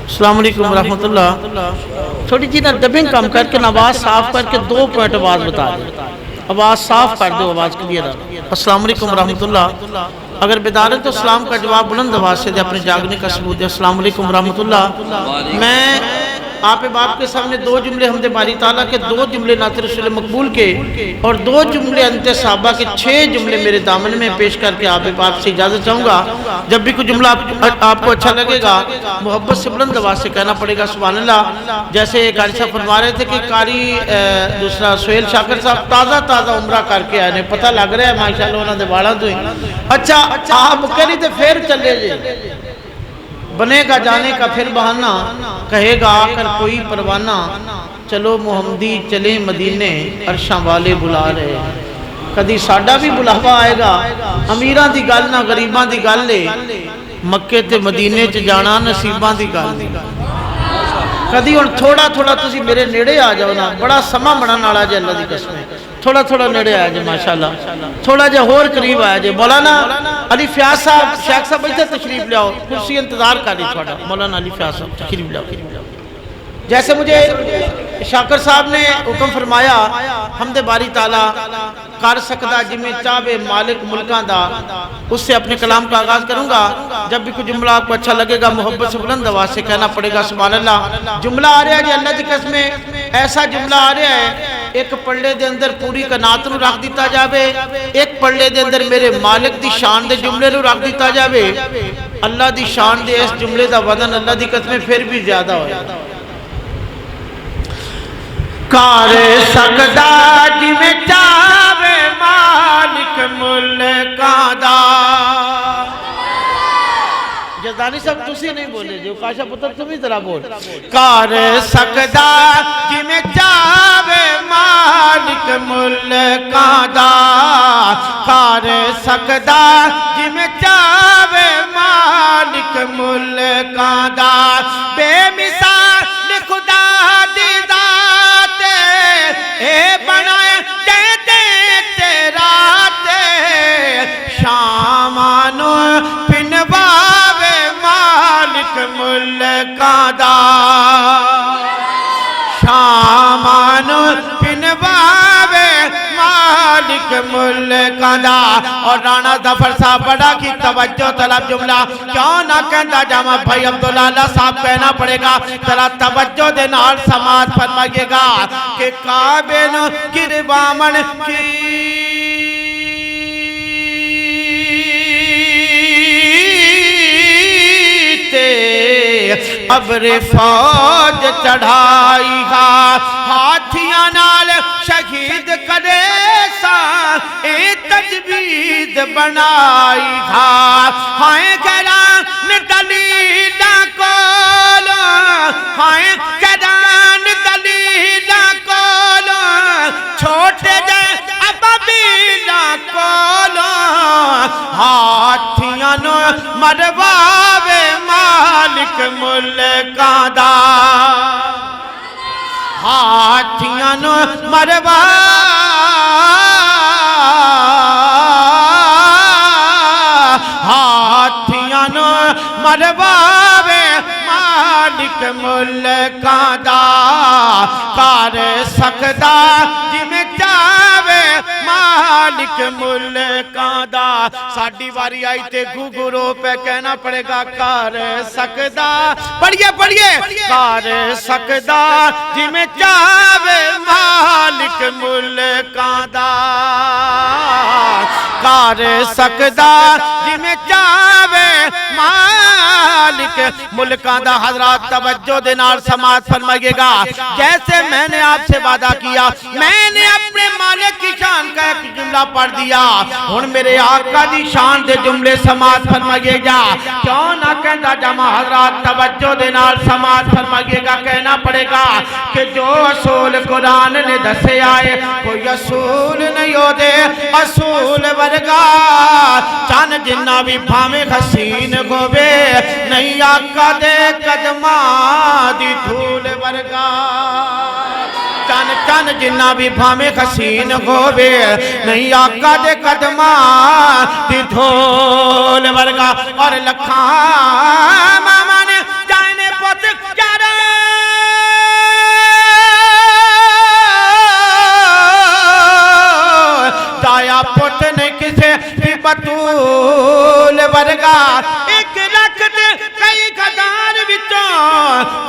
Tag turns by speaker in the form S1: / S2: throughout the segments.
S1: السلام علیکم ورحمۃ اللہ. تھوڑی جی نا ڈبنگ کم کر کے آواز صاف کر کے 2 پوائنٹ آواز بتا دیں. آواز صاف کر دو, آواز کلیئر آ. السلام علیکم ورحمۃ اللہ. اگر بیدار ہے تو اسلام کا جواب بلند آواز سے دے, اپنے جاگنے کا ثبوت دے. السلام علیکم ورحمۃ اللہ. میں آپ باپ کے سامنے 2 جملے حمد باری تعالیٰ کے, 2 جملے نعت رسول مقبول کے اور 2 جملے انت صحابہ کے 6 جملے میرے دامن میں پیش کر کے آپ باپ سے اجازت چاہوں گا. جب بھی کوئی جملہ آپ کو اچھا لگے گا محبت سے بلند آواز سے کہنا پڑے گا سبحان اللہ. جیسے قاری صاحب فرما رہے تھے کہ قاری دوسرا سہیل شاکر صاحب تازہ عمرہ کر کے آئے, پتہ لگ رہا ہے ماشاءاللہ انہوں نے والا تو ہی. اچھا آپ کری تو پھر چلے جے, بنے گا جانے کا پھر بہانہ, کہے گا آ کر کوئی پروانہ, چلو محمدی چلیں مدینے عرشاں والے بلا رہے. کدی ساڈا بھی بلاوا آئے گا, امیراں دی گل نہ غریباں دی گل ہے, مکے تے مدینے چ جانا نصیباں دی گل نہیں. کدی ہن تھوڑا تسی میرے نیڑے آ جاؤ نا, بڑا سما بنن والا جے اللہ دی قسم, تھوڑا نیڑے آ جائے ماشاءاللہ, تھوڑا جا اور قریب آ جائے. مولانا علی فیاض صاحب شیخ صاحب ادھر تشریف لے آؤ, کرسی انتظار کر رہی تھوڑا. مولانا علی فیاض صاحب تشریف لے آؤ. جیسے مجھے شاکر صاحب نے حکم فرمایا حمد باری تعالیٰ کر سکتا جمیں چاہے مالک ملکاں دا, اس سے اپنے کلام کا آغاز کروں گا. جب بھی کوئی جملہ آپ کو اچھا لگے گا محبت سے بلند آواز سے کہنا پڑے گا سبحان اللہ. جملہ آ رہا ہے جی اللہ کی قسم, ایسا جملہ آ رہا ہے ایک پڑھے دے اندر پوری کائنات نو رکھ دیتا جاوے, ایک پڑھے دے اندر میرے مالک دی شان دے جملے نو رکھ دیتا جاوے. اللہ دی شان دے اس جملے دا وزن اللہ دی قسم پھر بھی زیادہ ہوئے. کر سکدا جویں چاہے مالک ملکاں دا. جزدانی صاحب تسی نہیں بولے جو کاشا پتر تمہیں ذرا بول. کر سکدا جویں چاہے مالک ملکاں دا, کر سکدا جویں چاہے مالک ملکاں دا. بے مثال خدا دی ذات اے بنائے دے تیرا تے, شامانو پنواوے مالک ملکاں دا, شامانو پنواوے مالک ملکاں دا. اور رانا ظفر صاحب بڑا کی توجہ طلب جملہ کیوں نہ کہندا جامع بھائی عبداللہ صاحب کہنا پڑے گا, ذرا توجہ دے نال سماعت فرمائیے گا کہ کعبے نو گروامن ابر فوج چڑھائی گا, ہاتھیاں نال شہید کرے سا اے تجوید بنائی گا. ہائیں گران دلیلہ کولو, ہائیں گران دلیلہ کولو, چھوٹے جائے ابابیلہ کولو, ہاتھیاں نو مرواوے مالک ملکاں دا, ہاتھیاں نو مروا ہاتھیاں نو مرواوے مالک ملکاں دا. کر سکدا جویں چاہے مالک ملکاں دا. ساڈی واری آئی تے گھگرو پہ کہنا پڑے گا کر سکدا, پڑھیے کر سکدا جویں چاہے مالک ملکاں دا, کر سکدا جویں چاہے مالک ملکاں دا. حضرات توجہ دے نال سماعت فرمائیے گا. جیسے میں نے آپ سے وعدہ کیا, میں نے اپنے مالک کی شان کا ایک جملہ پڑھ دیا, ہن میرے آقا دی شان دے جملے سماعت فرمائیے گا. کیوں نہ کہندا جامع حضرات توجہ دے نال سماعت فرمائیے گا. کہنا پڑے گا کہ جو اصول قرآن نے دسے آئے کوئی اصول نہیں ہو دے اصول ورگا, چن جنہ بھی بھامے حسین ہووے نہیں آقا دے قدماں دی دھول ورگا. چن جنہ بھی بھامے حسین ہووے نہیں آقا دے قدماں دی دھول ورگا. اور لکھاں ماما نے جائنے پوت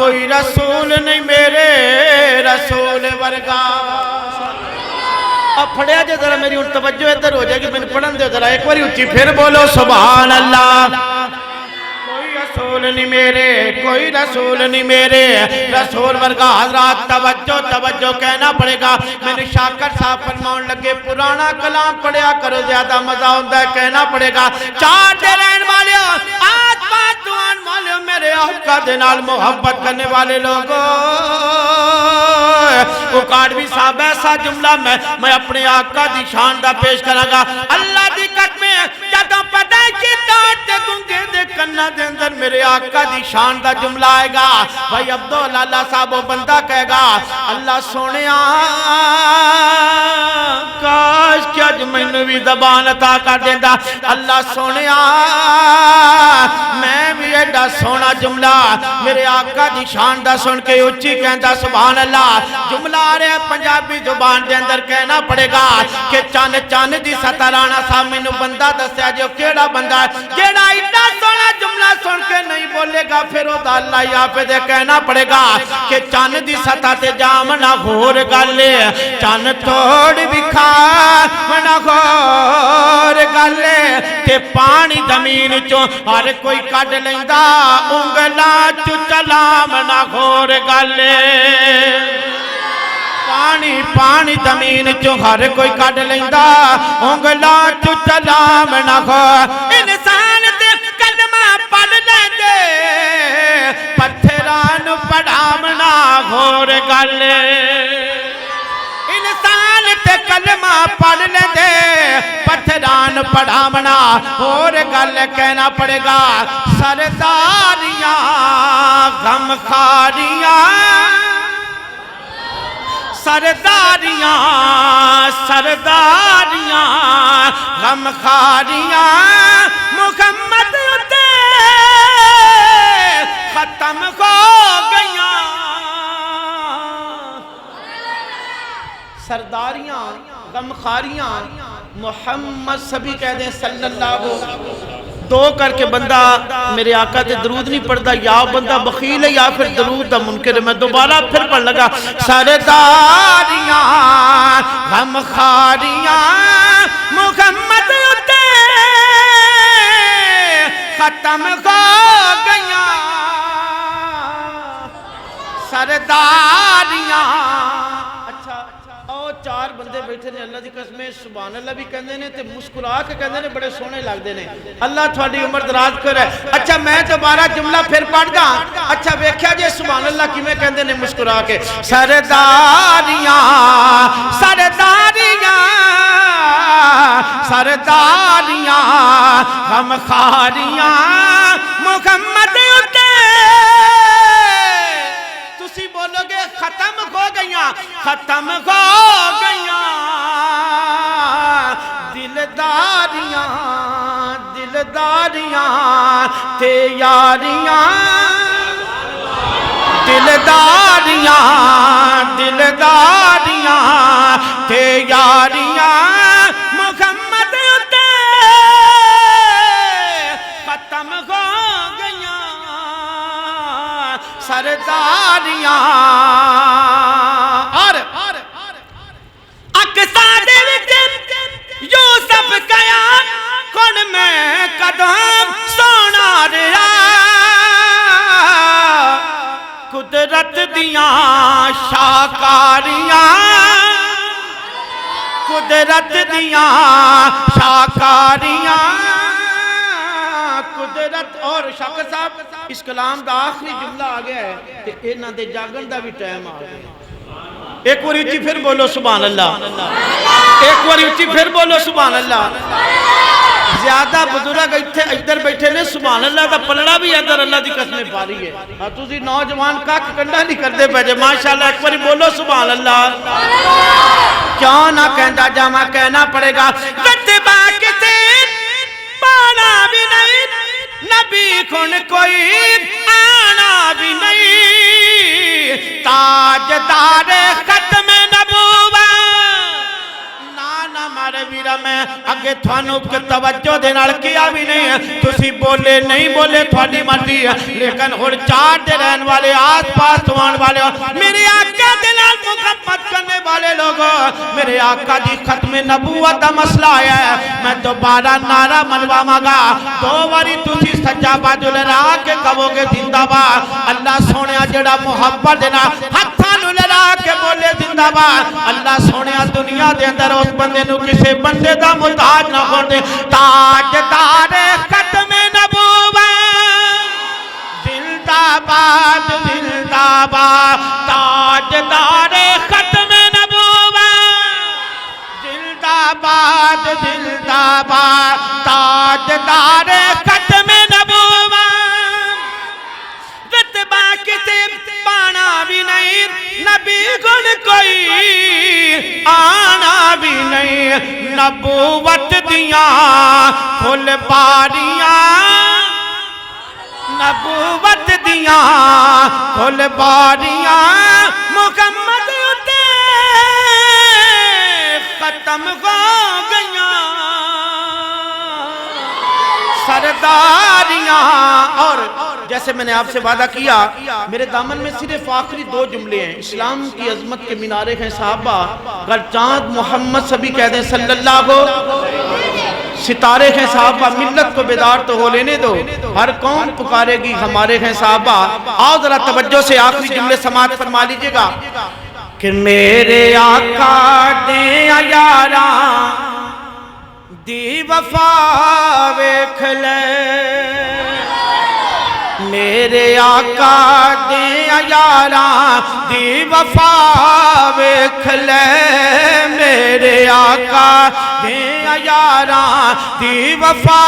S2: کوئی رسول نہیں میرے رسول ورگا.
S1: اب پڑھیا جو ذرا میری ان توجہ ادھر ہو جائے گی, میں نے پڑھن دے ذرا ایک باری اچھی
S2: پھر بولو سبحان اللہ. کوئی رسول نہیں میرے, کوئی رسول نہیں میرے رسول ورگا. حضرات توجہ توجہ کہنا پڑے گا. میں نے شاکر صاحب فرماؤں لگے پرانا کلام پڑھیا کرو, زیادہ مزہ ہوتا ہے. کہنا پڑے گا چار دے رہن والے آج بات دوان والے میرے آقا دے نال محبت کرنے والے لوگوں. اکاڑوی صاحب ایسا جملہ میں اپنے آقا دی شان دا پیش کرا گا. اللہ دی قسم جدوں پتہ کی داد تے گنگے دے کنہ دے اندر میرے آقا دی شان دا جملہ آئے گا. بھائی عبداللہ صاحب وہ بندہ کہے گا اللہ سونے کاش کیا جو میں نوی زبان عطا کر دیندہ. اللہ سونے میں بھی ایڈا سونا جملہ میرے آقا دی شان دا سن کے اچھی کہندہ سبحان اللہ. جملہ آ رہے پنجابی زبان دے اندر کہنا پڑے گا کہ چاند چاند دی ستارانا صاحب میں نو بندہ دسیا جو کیڑا بندہ ہے جیڑا ایڈا سونا جملہ سن کے نہیں بولے گا. پھر او دا اللہ یا پہ دے کہنا پڑے گا کہ چاند دی ستا تے جامنا گھور گالے, چاند توڑ بکھا منا گھور گالے تے پانی زمین چو ہر کوئی کٹ لیندہ انگلا چو چلا منا گھور گالے. پانی پانی زمین چو ہر کوئی کٹ لیندہ انگلا چو چلا منا گھور. انسان تے کلمہ پڑھ لیندے پتھران پڑھامنا گھور گالے. انسان تے کلمہ پڑھ لیندے پتھران پڑھامنا گھور گالے. کہنا پڑے گا سرداریاں غمخاریاں سرداریاں سرداریاں غمخاریاں محمد اتے ختم ہو گئیاں.
S1: سرداریاں غمخاریاں محمد سبھی کہہ دیں صلی اللہ. دو کر کے بندہ میرے آقا تے درود نہیں پڑھتا, یا بندہ بخیل ہے یا پھر درود دا منکر ہے. میں دوبارہ پھر پڑھ لگا
S2: سرداریاں غمخاریاں محمد اتے ختم ہو گئیاں. سرداریاں
S1: چار بندے بیٹھے نے اللہ دی قسم سبحان اللہ بھی کہندے نے تے مسکرا کے کہندے نے بڑے سونے لگدے نے. اللہ تھوڑی عمر دراز کرے.
S2: اچھا میں دوبارہ جملہ پھر پڑھ دا. اچھا ویکھیا جے سبحان اللہ کی میں کہندے نے مسکرا کے سرداریاں سرداریاں سرداریاں غمخاریاں محمد اتے تسی بولو گے ختم ہو گئیاں ختم ہو گئیاں. دلداریاں دلداریاں تے یاریاں دلداریاں دلداریاں تے یاریاں محمد اتے ختم ہو گئیاں. سرداریاں اور اقصا دے وچ یوسف گیا کون میں قدم سونا رہا. قدرت دیاں شاکاریاں قدرت دیاں شاکاریاں قدرت. اور شاکر صاحب اس کلام دا آخری جملہ آ گیا ہے کہ انہاں دے جاگن دا بھی ٹائم آ گیا. ایک بار اچھی پھر بولو سبحان اللہ. ایک بار اچھی پھر بولو سبحان اللہ. زیادہ بزرگ ادھر بیٹھے نے سبحان اللہ دا پلڑا بھی ادھر اللہ دی قسمیں پا رہی ہے. تسی نوجوان کاک کنڈا نہیں کرتے پہجے ماشاءاللہ. ایک بار بولو سبحان اللہ. کیوں نہ کہندا جاما کہنا پڑے گا رتبہ کسی پانا بھی نہیں نبی کن کوئی آنا بھی نہیں. تاجدار ختم نبوت نانا مارے ویرہ میں اگے اگے تھانوں کے توجہ دے نال کیا بھی نہیں ہے تسی بولے نہیں بولے تھوڑی مرضی ہے لیکن ہن چار دے رہن والے آس پاس ہوان والے میرے آقا دے نال محبت کرنے والے لوگ میرے آقا دی ختم نبوت دا مسئلہ آیا ہے میں دوبارہ نعرہ منواواں گا دو باری تسی سجا بازو لڑا کے کہو گے زندہ باد اللہ سونیا جڑا محبت دے نال ہتھاں نوں لڑا کے بولے زندہ باد اللہ سونیا دنیا دے اندر اس بندے نو کسے بندے دا محتاج نہ ہون دے تاجدار ختم نبوت زندہ باد تاجدار ختم نبوت زندہ باد تاجدار ختم نبوت رتبہ کسے پانا بھی نہیں نبی گن کوئی آنا بھی نہیں نبوت دیاں کھل باریاں نبوت دیاں کھل باریاں محمد اتے ختم ہو گیاں سرداریاں اور جیسے میں نے آپ سے وعدہ کیا میرے دامن میں صرف آخری دو جملے ہیں اسلام کی عظمت کے مینارے ہیں صحابہ اگر چاند محمد سبھی کہہ دیں صلی اللہ علیہ ستارے ہیں صحابہ ملت کو بیدار تو ہو لینے دو ہر قوم پکارے گی ہمارے ہیں صحابہ آؤ ذرا توجہ سے آخری جملے سماعت فرما لیجئے گا کہ میرے آقا دے یاراں دی وفا ویکھ لے میرے آقا دے یاراں دی وفا ویکھ لے میرے آقا دے یاراں دی وفا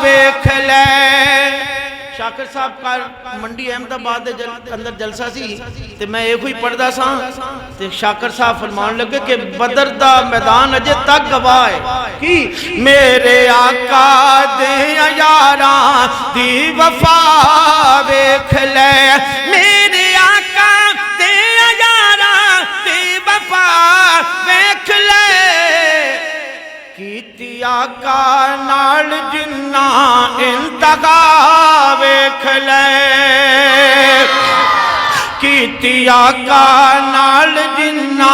S2: ویکھ لے شاکر صاحب کا منڈی احمد آباد اندر جلسہ سی تے میں ایک ہوئی پڑھ دا سا تے شاکر صاحب فرمان لگے کہ بدر دا میدان اجے تک گواہ ہے کی میرے آقا دے یاراں دی وفا ویکھ لے میرے آقا دے یاراں دی وفا ویکھ لے کیتی آقا نال جنہ انتہا ویکھ لے کیتی آقا نال جنہ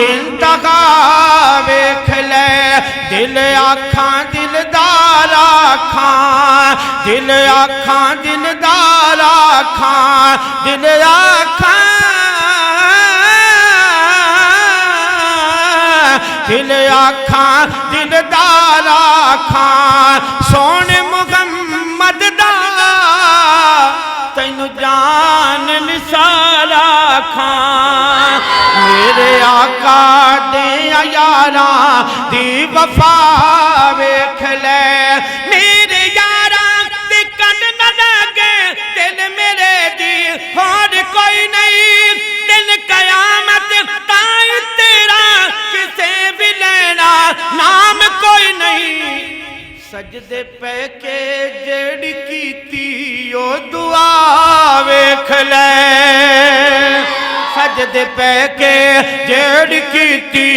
S2: انتہا ویکھ لے دل آکھاں دلدار آکھاں دل آکھاں دلدار آکھاں دل آکھاں دل آکھاں دلدار آکھاں سون محمد دا تینو جان نثار آکھاں میرے آقا دے یاراں دی وفا ویکھ لے میرے یاراں تے کن نہ لگے دل میرے دی اور کوئی نہیں دل قیامت تائیں تیرا کسے بھی لینا نام کوئی نہیں سجدے پہ کے جڑ کیتی او دعا ویکھ لے سجدے پہ کے جڑ کیتی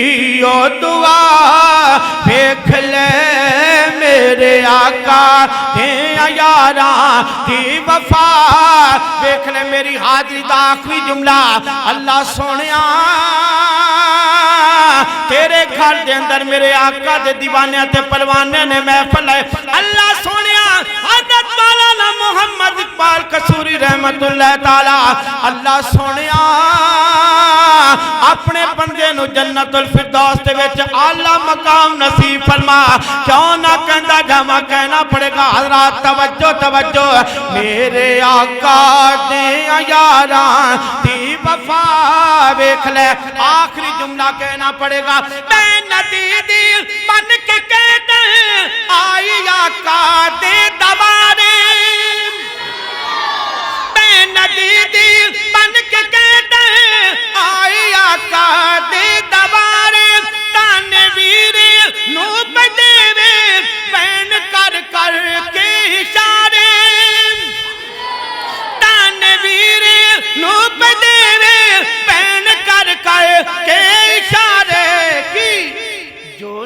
S2: او دعا ویکھ لے میرے آقا دے یاراں دی وفا ویکھ لے میری حاضری دا آخری جملہ اللہ سونیا تیرے گھر دے اندر میرے آقا دے دیوانے تے پروانے نے محفل ہے اللہ سونیا حضرت مولانا محمد اقبال قصوری رحمت اللہ تعالی اللہ سونیا اپنے بندے نو جنت الفردوس دے وچ اعلی مقام نصیب فرما کیوں نہ کہندا جاواں کہنا پڑے گا حضرات توجہ توجہ میرے آقا دے یاراں دی وفا ویکھ لے آخری جملہ کہنا پڑے گا میں ندی دل بن کے کہتے آئی آقا دے دوارے میں ندی دل بن کے کہتے آئی آقا دے دوارے تانویر نو بدیوے پین کر کر کے اشارے تانویر نو بدیوے پین کر کر کے اشارے کی جو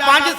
S2: 5